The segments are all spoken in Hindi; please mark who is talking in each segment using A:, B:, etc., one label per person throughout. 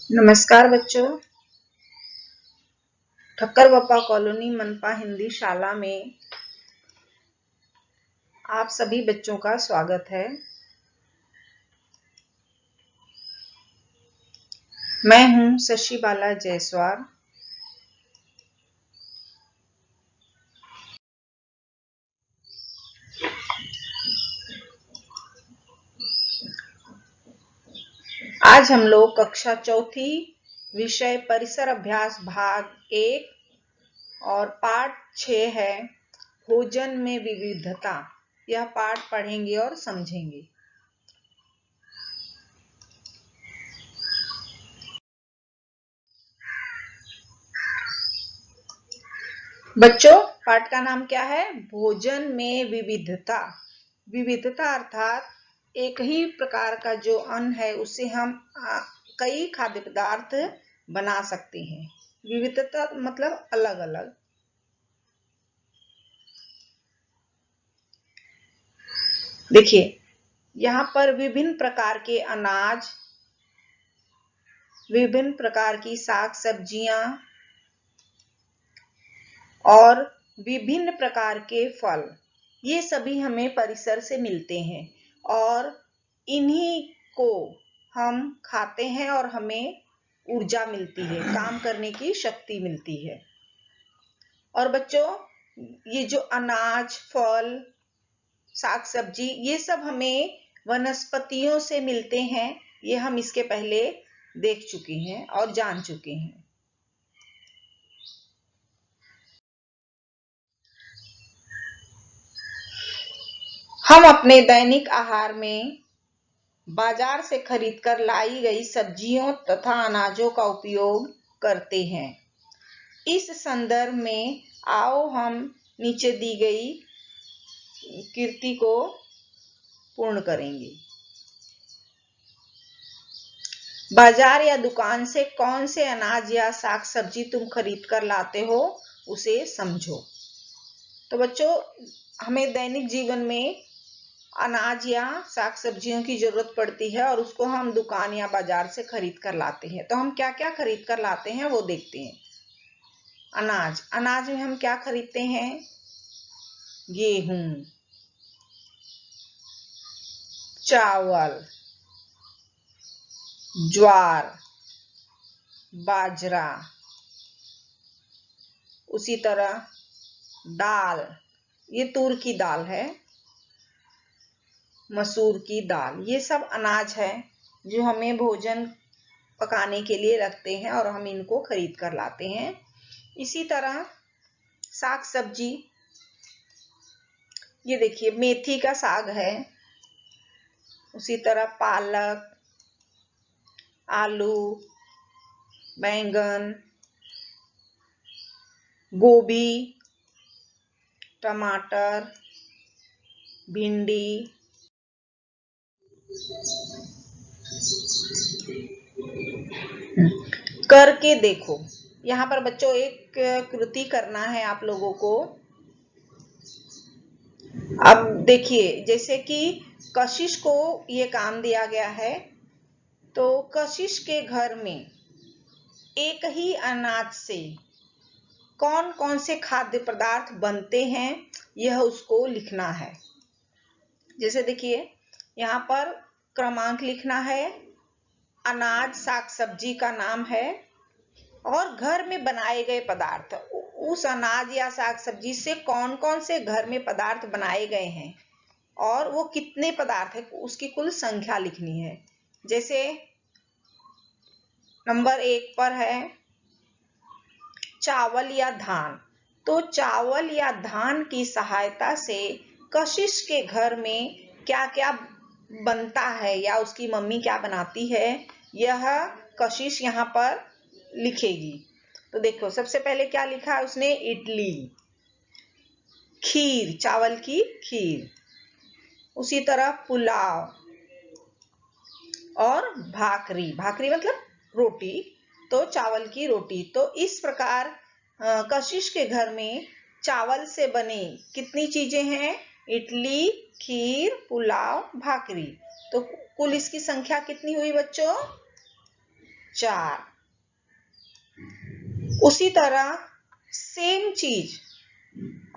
A: नमस्कार बच्चों। ठक्कर बप्पा कॉलोनी मनपा हिंदी शाला में आप सभी बच्चों का स्वागत है। मैं हूं शशि बाला जायसवाल। आज हम लोग कक्षा चौथी विषय परिसर अभ्यास भाग 1 और पाठ 6 है भोजन में विविधता। यह पाठ पढ़ेंगे और समझेंगे। बच्चों, पाठ का नाम क्या है? भोजन में विविधता। विविधता अर्थात एक ही प्रकार का जो अन्न है उससे हम कई खाद्य पदार्थ बना सकते हैं। विविधता मतलब अलग अलग। देखिए, यहाँ पर विभिन्न प्रकार के अनाज, विभिन्न प्रकार की साग सब्जियां और विभिन्न प्रकार के फल, ये सभी हमें परिसर से मिलते हैं और इन्हीं को हम खाते हैं और हमें ऊर्जा मिलती है, काम करने की शक्ति मिलती है। और बच्चों, ये जो अनाज, फल, साग सब्जी, ये सब हमें वनस्पतियों से मिलते हैं। ये हम इसके पहले देख चुके हैं और जान चुके हैं। हम अपने दैनिक आहार में बाजार से खरीदकर लाई गई सब्जियों तथा अनाजों का उपयोग करते हैं। इस संदर्भ में आओ हम नीचे दी गई कृति को पूर्ण करेंगे। बाजार या दुकान से कौन से अनाज या साग सब्जी तुम खरीद कर लाते हो, उसे समझो। तो बच्चों, हमें दैनिक जीवन में अनाज या साग सब्जियों की जरूरत पड़ती है और उसको हम दुकान या बाजार से खरीद कर लाते हैं। तो हम क्या क्या खरीद कर लाते हैं वो देखते हैं। अनाज में हम क्या खरीदते हैं? गेहूं, चावल, ज्वार, बाजरा, उसी तरह दाल, ये तूर की दाल है, मसूर की दाल, ये सब अनाज है जो हमें भोजन पकाने के लिए रखते हैं और हम इनको खरीद कर लाते हैं। इसी तरह साग सब्जी, ये देखिए मेथी का साग है, उसी तरह पालक, आलू, बैंगन, गोभी, टमाटर, भिंडी, करके देखो। यहाँ पर बच्चों एक कृति करना है आप लोगों को। अब देखिए, जैसे कि कशिश को ये काम दिया गया है, तो कशिश के घर में एक ही अनाज से कौन कौन से खाद्य पदार्थ बनते हैं, यह उसको लिखना है। जैसे देखिए, यहाँ पर क्रमांक लिखना है, अनाज साग सब्जी का नाम है और घर में बनाए गए पदार्थ। उस अनाज या साग सब्जी से कौन कौन से घर में पदार्थ बनाए गए हैं और वो कितने पदार्थ है, उसकी कुल संख्या लिखनी है। जैसे नंबर 1 पर है चावल या धान, तो चावल या धान की सहायता से कशिश के घर में क्या क्या बनता है या उसकी मम्मी क्या बनाती है, यह कशिश यहाँ पर लिखेगी। तो देखो, सबसे पहले क्या लिखा है उसने? इडली, खीर, चावल की खीर, उसी तरह पुलाव और भाकरी, भाकरी मतलब रोटी, तो चावल की रोटी। तो इस प्रकार कशिश के घर में चावल से बने कितनी चीजें हैं? इडली, खीर, पुलाव, भाकरी। तो कुल इसकी संख्या कितनी हुई बच्चों? 4। उसी तरह सेम चीज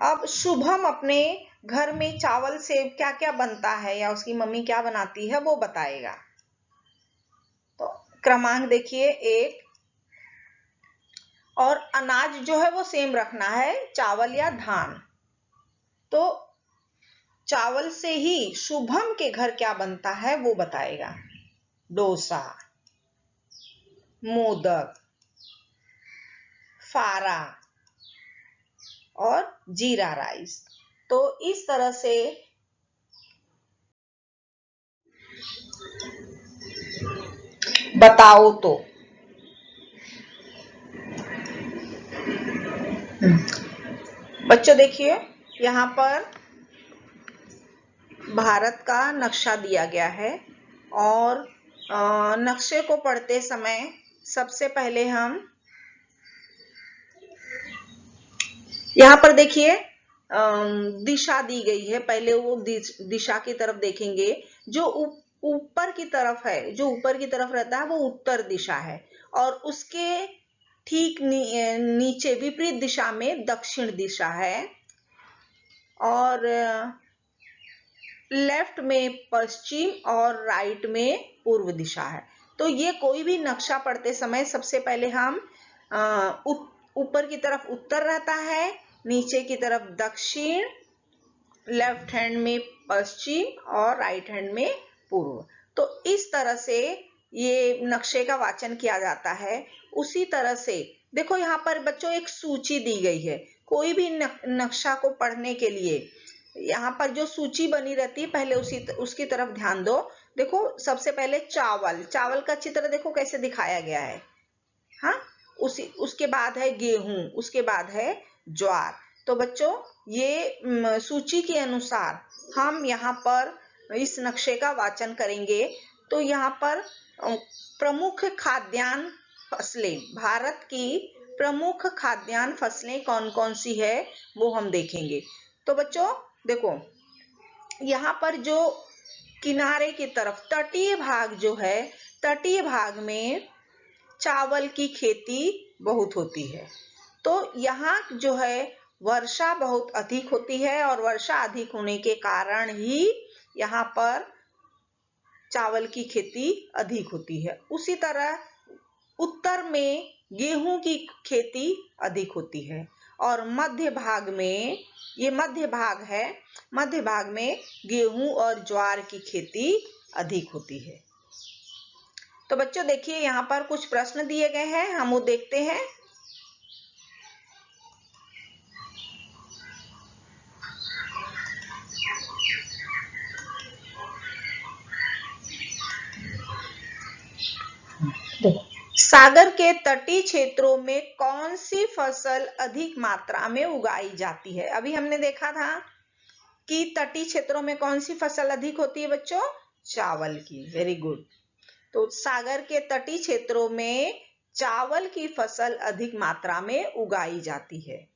A: अब शुभम अपने घर में चावल से क्या क्या बनता है या उसकी मम्मी क्या बनाती है वो बताएगा। तो क्रमांक देखिए 1, और अनाज जो है वो सेम रखना है, चावल या धान। तो चावल से ही शुभम के घर क्या बनता है वो बताएगा। डोसा, मोदक, फारा और जीरा राइस। तो इस तरह से बताओ तो। बच्चों देखिए यहाँ पर भारत का नक्शा दिया गया है और नक्शे को पढ़ते समय सबसे पहले हम यहाँ पर देखिए दिशा दी गई है। पहले वो दिशा की तरफ देखेंगे। जो ऊपर की तरफ है, जो ऊपर की तरफ रहता है वो उत्तर दिशा है, और उसके ठीक नीचे विपरीत दिशा में दक्षिण दिशा है, और लेफ्ट में पश्चिम और राइट में पूर्व दिशा है। तो ये कोई भी नक्शा पढ़ते समय सबसे पहले हम ऊपर की तरफ उत्तर रहता है, नीचे की तरफ दक्षिण, लेफ्ट हैंड में पश्चिम और राइट हैंड में पूर्व। तो इस तरह से ये नक्शे का वाचन किया जाता है। उसी तरह से देखो यहाँ पर बच्चों एक सूची दी गई है। कोई भी नक्शा को पढ़ने के लिए यहाँ पर जो सूची बनी रहती है पहले उसकी तरफ ध्यान दो। देखो सबसे पहले चावल का चित्र देखो कैसे दिखाया गया है। हाँ, उसके बाद है गेहूं, उसके बाद है ज्वार। तो बच्चों ये सूची के अनुसार हम यहाँ पर इस नक्शे का वाचन करेंगे। तो यहाँ पर प्रमुख खाद्यान्न फसलें, भारत की प्रमुख खाद्यान्न फसलें कौन कौन सी है वो हम देखेंगे। तो बच्चों देखो यहाँ पर जो किनारे की तरफ तटीय भाग जो है, तटीय भाग में चावल की खेती बहुत होती है। तो यहाँ जो है वर्षा बहुत अधिक होती है, और वर्षा अधिक होने के कारण ही यहाँ पर चावल की खेती अधिक होती है। उसी तरह उत्तर में गेहूं की खेती अधिक होती है, और मध्य भाग में, ये मध्य भाग है, मध्य भाग में गेहूं और ज्वार की खेती अधिक होती है। तो बच्चों देखिए यहाँ पर कुछ प्रश्न दिए गए हैं, हम वो देखते हैं। सागर के तटीय क्षेत्रों में कौन सी फसल अधिक मात्रा में उगाई जाती है? अभी हमने देखा था कि तटीय क्षेत्रों में कौन सी फसल अधिक होती है बच्चों? चावल की। Very good. तो सागर के तटीय क्षेत्रों में चावल की फसल अधिक मात्रा में उगाई जाती है।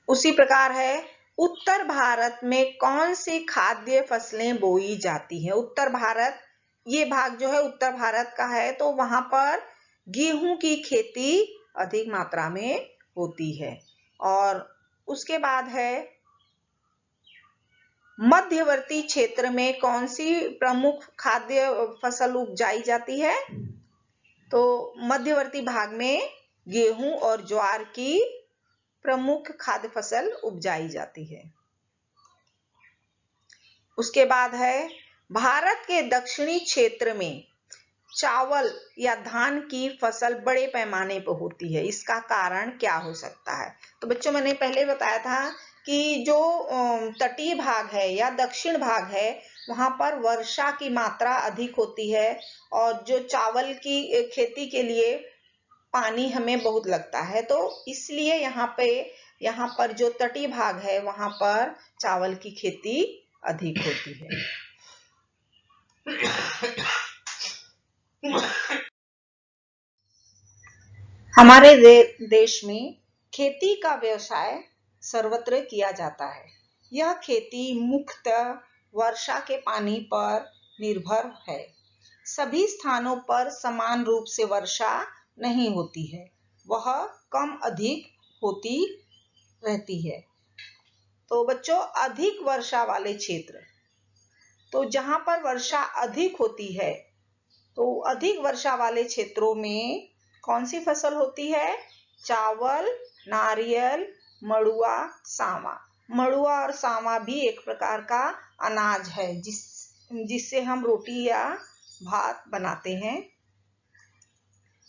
A: उसी प्रकार है उत्तर भारत में कौन सी खाद्य फसलें बोई जाती हैं? उत्तर भारत, ये भाग जो है उत्तर भारत का है, तो वहां पर गेहूं की खेती अधिक मात्रा में होती है। और उसके बाद है मध्यवर्ती क्षेत्र में कौन सी प्रमुख खाद्य फसल उपजाई जाती है? तो मध्यवर्ती भाग में गेहूं और ज्वार की प्रमुख खाद्य फसल उपजाई जाती है। उसके बाद है भारत के दक्षिणी क्षेत्र में चावल या धान की फसल बड़े पैमाने पर होती है, इसका कारण क्या हो सकता है? तो बच्चों मैंने पहले बताया था कि जो तटीय भाग है या दक्षिण भाग है वहां पर वर्षा की मात्रा अधिक होती है, और जो चावल की खेती के लिए पानी हमें बहुत लगता है, तो इसलिए यहाँ पर जो तटीय भाग है वहां पर चावल की खेती अधिक होती है। हमारे देश में खेती का व्यवसाय सर्वत्र किया जाता है। यह खेती मुख्यतः वर्षा के पानी पर निर्भर है। सभी स्थानों पर समान रूप से वर्षा नहीं होती है, वह कम अधिक होती रहती है। तो बच्चों, अधिक वर्षा वाले क्षेत्र, तो जहां पर वर्षा अधिक होती है, तो अधिक वर्षा वाले क्षेत्रों में कौन सी फसल होती है? चावल, नारियल, मड़ुआ, सावा। मड़ुआ और सावा भी एक प्रकार का अनाज है जिससे हम रोटी या भात बनाते हैं।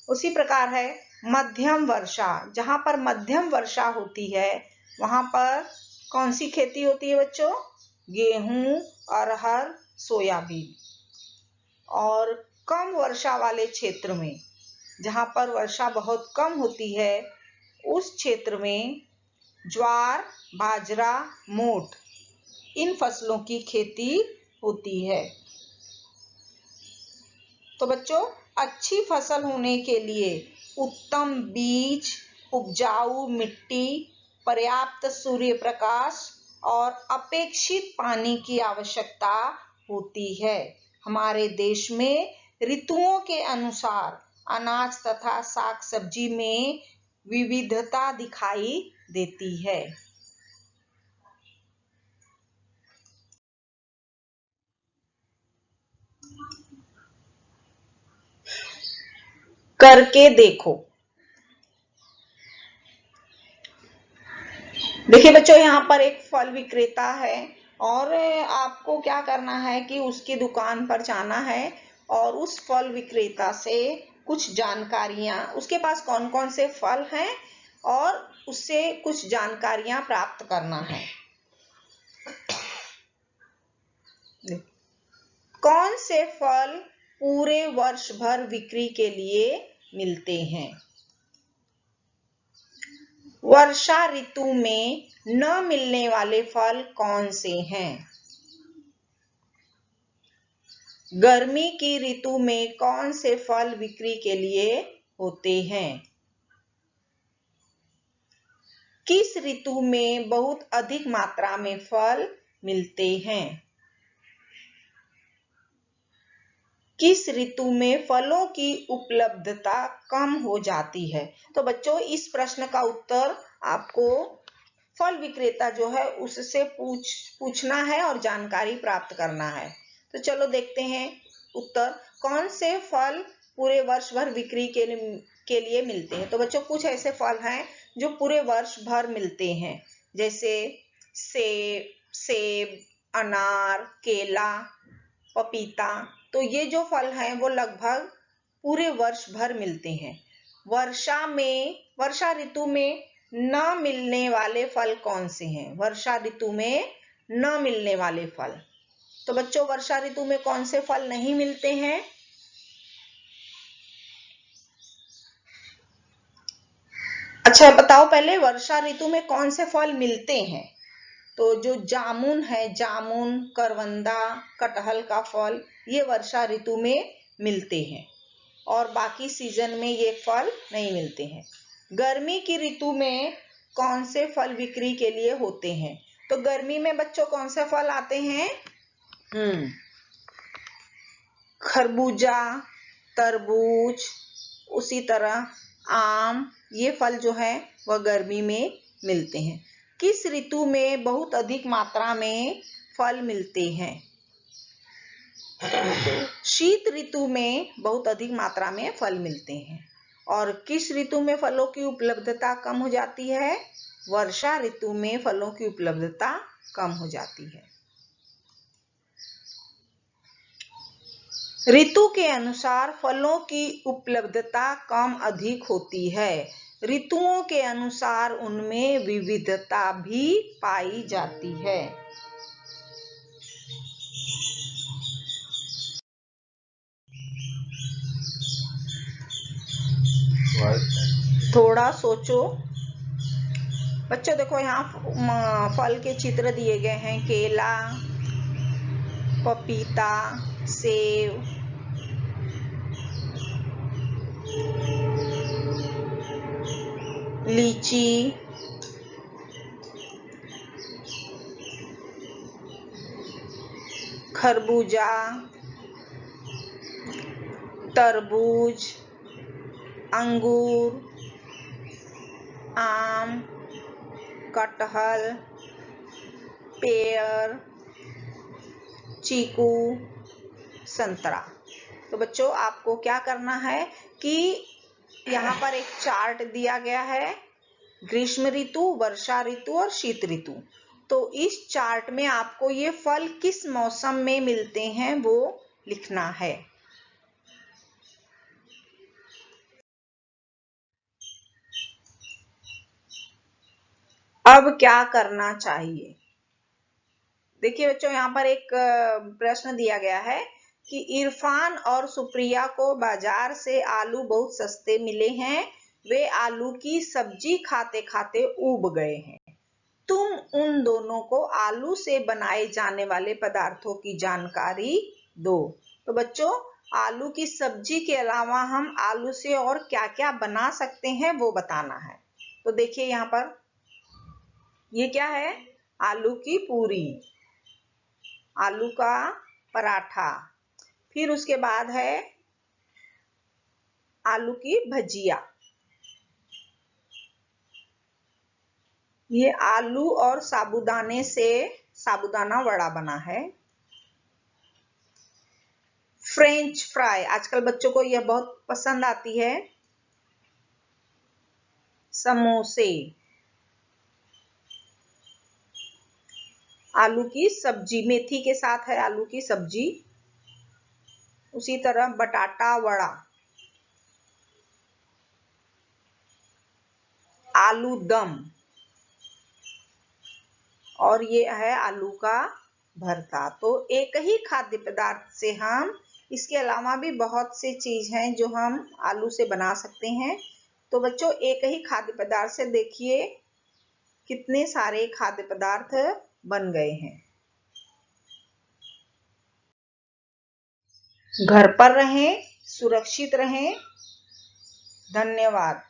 A: उसी प्रकार है मध्यम वर्षा, जहां पर मध्यम वर्षा होती है वहां पर कौन सी खेती होती है बच्चों? गेहूं, अरहर, सोयाबीन। और कम वर्षा वाले क्षेत्र में, जहां पर वर्षा बहुत कम होती है, उस क्षेत्र में ज्वार, बाजरा, मोठ, इन फसलों की खेती होती है। तो बच्चों, अच्छी फसल होने के लिए उत्तम बीज, उपजाऊ मिट्टी, पर्याप्त सूर्य प्रकाश और अपेक्षित पानी की आवश्यकता होती है। हमारे देश में ऋतुओं के अनुसार अनाज तथा साग सब्जी में विविधता दिखाई देती है। करके देखो। देखिए बच्चों, यहाँ पर एक फल विक्रेता है और आपको क्या करना है कि उसकी दुकान पर जाना है और उस फल विक्रेता से कुछ जानकारियां, उसके पास कौन कौन से फल हैं और उससे कुछ जानकारियां प्राप्त करना है। कौन से फल पूरे वर्ष भर बिक्री के लिए मिलते हैं? वर्षा ऋतु में न मिलने वाले फल कौन से हैं? गर्मी की ऋतु में कौन से फल बिक्री के लिए होते हैं? किस ऋतु में बहुत अधिक मात्रा में फल मिलते हैं? किस ऋतु में फलों की उपलब्धता कम हो जाती है? तो बच्चों, इस प्रश्न का उत्तर आपको फल विक्रेता जो है उससे पूछना है और जानकारी प्राप्त करना है। तो चलो देखते हैं उत्तर। कौन से फल पूरे वर्ष भर बिक्री के लिए मिलते हैं? तो बच्चों, कुछ ऐसे फल हैं जो पूरे वर्ष भर मिलते हैं, जैसे सेब, अनार, केला, पपीता। तो ये जो फल हैं वो लगभग पूरे वर्ष भर मिलते हैं। वर्षा ऋतु में न मिलने वाले फल कौन से हैं? वर्षा ऋतु में न मिलने वाले फल, तो बच्चों वर्षा ऋतु में कौन से फल नहीं मिलते हैं? अच्छा बताओ पहले, वर्षा ऋतु में कौन से फल मिलते हैं? तो जो जामुन है, जामुन, करवंदा, कटहल का फल, ये वर्षा ऋतु में मिलते हैं और बाकी सीजन में ये फल नहीं मिलते हैं। गर्मी की ऋतु में कौन से फल बिक्री के लिए होते हैं? तो गर्मी में बच्चों कौन से फल आते हैं? खरबूजा, तरबूज, उसी तरह आम, ये फल जो है वह गर्मी में मिलते हैं। किस ऋतु में बहुत अधिक मात्रा में फल मिलते हैं? शीत ऋतु में बहुत अधिक मात्रा में फल मिलते हैं। और किस ऋतु में फलों की उपलब्धता कम हो जाती है? वर्षा ऋतु में फलों की उपलब्धता कम हो जाती है। ऋतु के अनुसार फलों की उपलब्धता कम अधिक होती है। ऋतुओं के अनुसार उनमें विविधता भी पाई जाती है। थोड़ा सोचो बच्चों। देखो यहाँ फल के चित्र दिए गए हैं, केला, पपीता, सेब, लीची, खरबूजा, तरबूज, अंगूर, आम, कटहल, पेयर, चीकू, संतरा। तो बच्चों आपको क्या करना है कि यहाँ पर एक चार्ट दिया गया है, ग्रीष्म ऋतु, वर्षा ऋतु और शीत ऋतु। तो इस चार्ट में आपको ये फल किस मौसम में मिलते हैं वो लिखना है। अब क्या करना चाहिए? देखिए बच्चों, यहाँ पर एक प्रश्न दिया गया है कि इरफान और सुप्रिया को बाजार से आलू बहुत सस्ते मिले हैं, वे आलू की सब्जी खाते खाते ऊब गए हैं। तुम उन दोनों को आलू से बनाए जाने वाले पदार्थों की जानकारी दो। तो बच्चों, आलू की सब्जी के अलावा हम आलू से और क्या क्या बना सकते हैं वो बताना है। तो देखिए यहाँ पर ये क्या है, आलू की पूरी, आलू का पराठा, फिर उसके बाद है आलू की भजिया, ये आलू और साबूदाने से साबूदाना वड़ा बना है। फ्रेंच फ्राई, आजकल बच्चों को यह बहुत पसंद आती है। समोसे, आलू की सब्जी, मेथी के साथ है आलू की सब्जी। उसी तरह बटाटा वड़ा, आलू दम, और ये है आलू का भरता। तो एक ही खाद्य पदार्थ से हम, इसके अलावा भी बहुत सी चीज हैं जो हम आलू से बना सकते हैं। तो बच्चों, एक ही खाद्य पदार्थ से देखिए कितने सारे खाद्य पदार्थ बन गए हैं। घर पर रहें, सुरक्षित रहें। धन्यवाद।